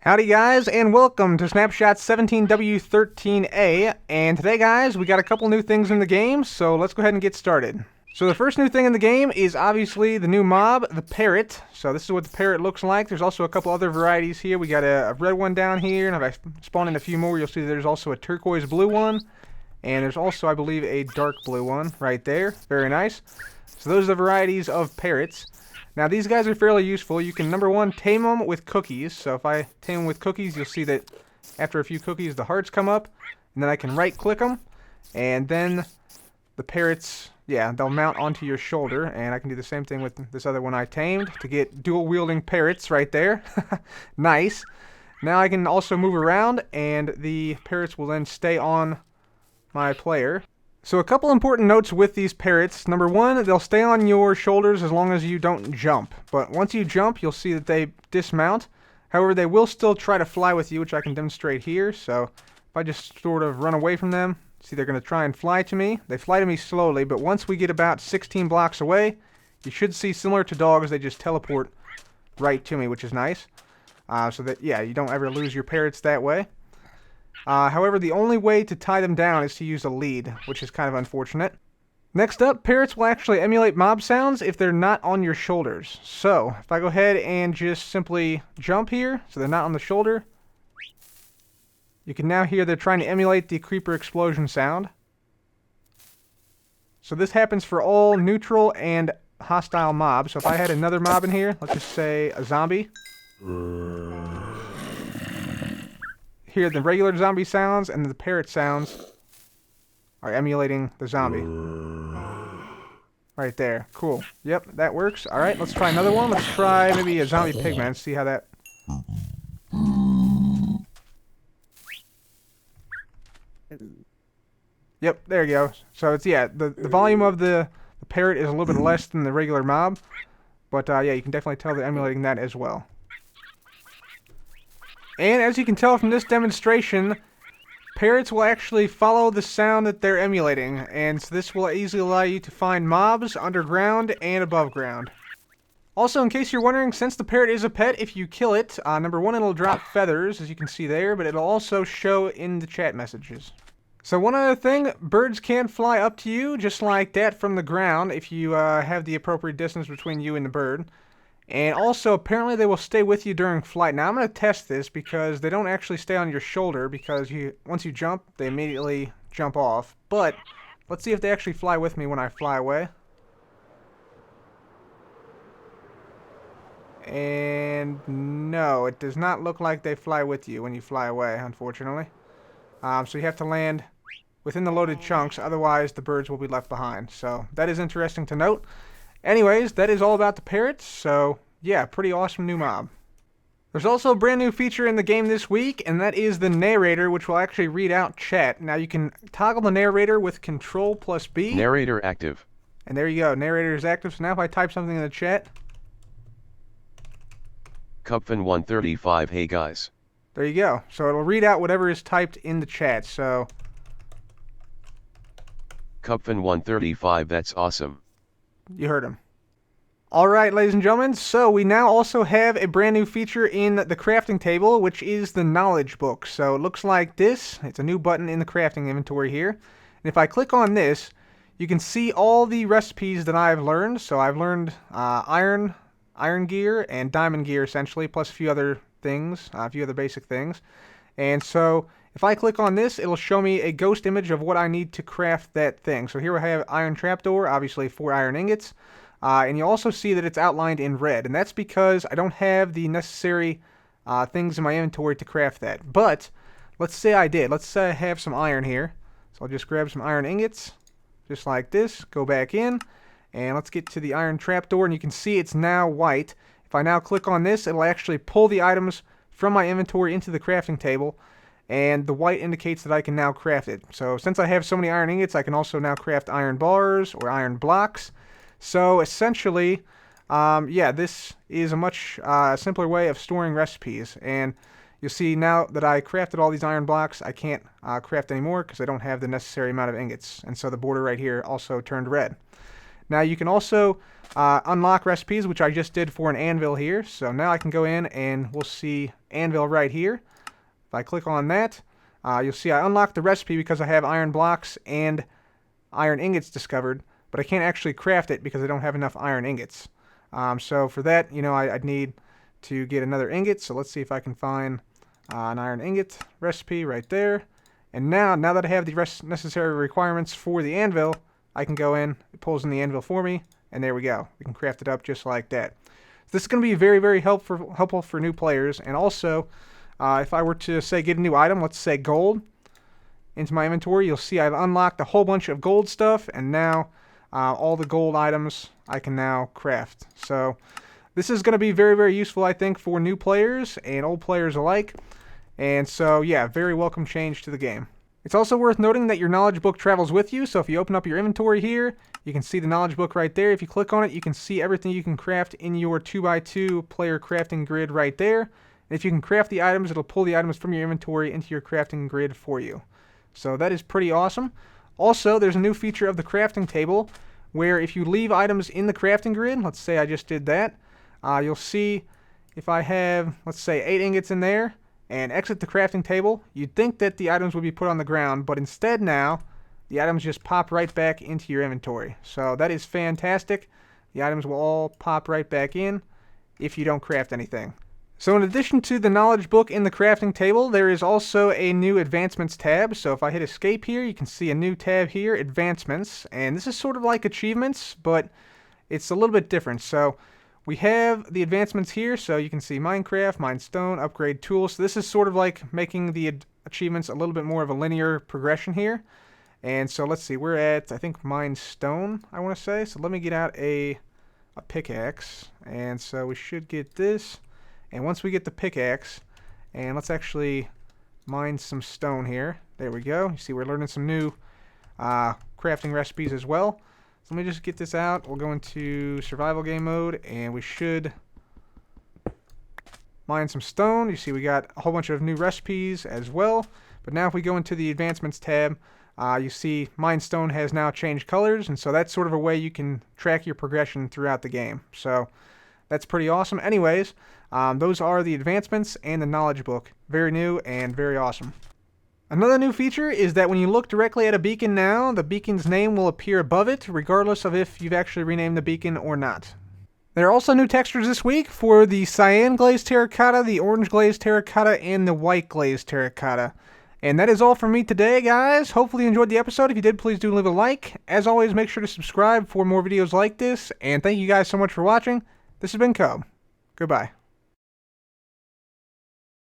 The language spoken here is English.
Howdy guys, and welcome to Snapshot 17w13a, and today guys, we got a couple new things in the game, so let's go ahead and get started. So the first new thing in the game is obviously the new mob, the parrot. So this is what the parrot looks like. There's also a couple other varieties here. We got a red one down here, and if I spawn in a few more, you'll see there's also a turquoise blue one, and there's also, I believe, a dark blue one right there. Very nice. So those are the varieties of parrots. Now these guys are fairly useful. You can, number one, tame them with cookies. So if I tame them with cookies, you'll see that after a few cookies the hearts come up. And then I can right click them. And then the parrots, yeah, they'll mount onto your shoulder. And I can do the same thing with this other one I tamed to get dual wielding parrots right there. Nice. Now I can also move around and the parrots will then stay on my player. So a couple important notes with these parrots. Number one, they'll stay on your shoulders as long as you don't jump. But once you jump, you'll see that they dismount. However, they will still try to fly with you, which I can demonstrate here. So if I just sort of run away from them, see they're going to try and fly to me. They fly to me slowly, but once we get about 16 blocks away, you should see, similar to dogs, they just teleport right to me, which is nice. So that, yeah, you don't ever lose your parrots that way. However, the only way to tie them down is to use a lead, which is kind of unfortunate. Next up, parrots will actually emulate mob sounds if they're not on your shoulders. So, if I go ahead and just simply jump here, so they're not on the shoulder, you can now hear they're trying to emulate the creeper explosion sound. So this happens for all neutral and hostile mobs. So if I had another mob in here, let's just say a zombie. Hear the regular zombie sounds and the parrot sounds are emulating the zombie. Right there. Cool. Yep, that works. Alright, let's try another one. Let's try maybe a zombie pigman. See how that... Yep, there you go. So it's, yeah, the volume of the parrot is a little bit less than the regular mob. But yeah, you can definitely tell they're emulating that as well. And as you can tell from this demonstration, parrots will actually follow the sound that they're emulating, and so this will easily allow you to find mobs underground and above ground. Also, in case you're wondering, since the parrot is a pet, if you kill it, number one, it'll drop feathers, as you can see there, but it'll also show in the chat messages. So one other thing, birds can fly up to you, just like that from the ground, if you have the appropriate distance between you and the bird. And also, apparently they will stay with you during flight. Now, I'm going to test this because they don't actually stay on your shoulder because once you jump, they immediately jump off. But let's see if they actually fly with me when I fly away. And no, it does not look like they fly with you when you fly away, unfortunately. So you have to land within the loaded chunks, otherwise the birds will be left behind. So that is interesting to note. Anyways, that is all about the parrots, so yeah, pretty awesome new mob. There's also a brand new feature in the game this week, and that is the narrator, which will actually read out chat. Now you can toggle the narrator with Control+B. Narrator active. And there you go, narrator is active. So now if I type something in the chat. Cupfin135, hey guys. There you go. So it'll read out whatever is typed in the chat, so. Cupfin135, that's awesome. You heard him. Alright, ladies and gentlemen, so we now also have a brand new feature in the crafting table, which is the knowledge book. So it looks like this. It's a new button in the crafting inventory here. And if I click on this, you can see all the recipes that I've learned. So I've learned iron gear and diamond gear essentially, plus a few other things, a few other basic things. And so if I click on this, it'll show me a ghost image of what I need to craft that thing. So here I have iron trapdoor, obviously 4 iron ingots. And you also see that it's outlined in red. And that's because I don't have the necessary things in my inventory to craft that. But let's say I did. Let's say I have some iron here. So I'll just grab some iron ingots, just like this. Go back in. And let's get to the iron trapdoor. And you can see it's now white. If I now click on this, it'll actually pull the items from my inventory into the crafting table. And the white indicates that I can now craft it. So since I have so many iron ingots, I can also now craft iron bars or iron blocks. So essentially, yeah, this is a much simpler way of storing recipes. And you'll see now that I crafted all these iron blocks, I can't craft anymore because I don't have the necessary amount of ingots. And so the border right here also turned red. Now you can also unlock recipes, which I just did for an anvil here. So now I can go in and we'll see anvil right here. If I click on that, you'll see I unlocked the recipe because I have iron blocks and iron ingots discovered, but I can't actually craft it because I don't have enough iron ingots. So for that, I'd need to get another ingot. So let's see if I can find an iron ingot recipe right there. And now that I have the necessary requirements for the anvil, I can go in, it pulls in the anvil for me, and there we go. We can craft it up just like that. So this is going to be very, very helpful for new players. And also, if I were to, say, get a new item, let's say gold, into my inventory, you'll see I've unlocked a whole bunch of gold stuff, and now all the gold items I can now craft. So this is going to be very, very useful, I think, for new players and old players alike. And so, yeah, very welcome change to the game. It's also worth noting that your knowledge book travels with you. So if you open up your inventory here, you can see the knowledge book right there. If you click on it, you can see everything you can craft in your 2x2 player crafting grid right there. And if you can craft the items, it'll pull the items from your inventory into your crafting grid for you. So that is pretty awesome. Also, there's a new feature of the crafting table where if you leave items in the crafting grid, let's say I just did that, you'll see if I have, let's say, 8 ingots in there, and exit the crafting table, you'd think that the items would be put on the ground, but instead now, the items just pop right back into your inventory. So that is fantastic. The items will all pop right back in if you don't craft anything. So in addition to the knowledge book in the crafting table, there is also a new advancements tab. So if I hit escape here, you can see a new tab here, advancements, and this is sort of like achievements, but it's a little bit different. So we have the advancements here, so you can see Minecraft, mine stone, upgrade tools. So this is sort of like making the achievements a little bit more of a linear progression here. And so let's see, we're at, I think, mine stone, I want to say. So let me get out a pickaxe. And so we should get this. And once we get the pickaxe, and let's actually mine some stone here. There we go. You see we're learning some new crafting recipes as well. So let me just get this out. We'll go into survival game mode, and we should mine some stone. You see we got a whole bunch of new recipes as well. But now if we go into the advancements tab, you see mine stone has now changed colors, and so that's sort of a way you can track your progression throughout the game. So that's pretty awesome. Anyways, those are the advancements and the knowledge book. Very new and very awesome. Another new feature is that when you look directly at a beacon now, the beacon's name will appear above it, regardless of if you've actually renamed the beacon or not. There are also new textures this week for the cyan glazed terracotta, the orange glazed terracotta, and the white glazed terracotta. And that is all from me today, guys. Hopefully you enjoyed the episode. If you did, please do leave a like. As always, make sure to subscribe for more videos like this. And thank you guys so much for watching. This has been Cub. Goodbye.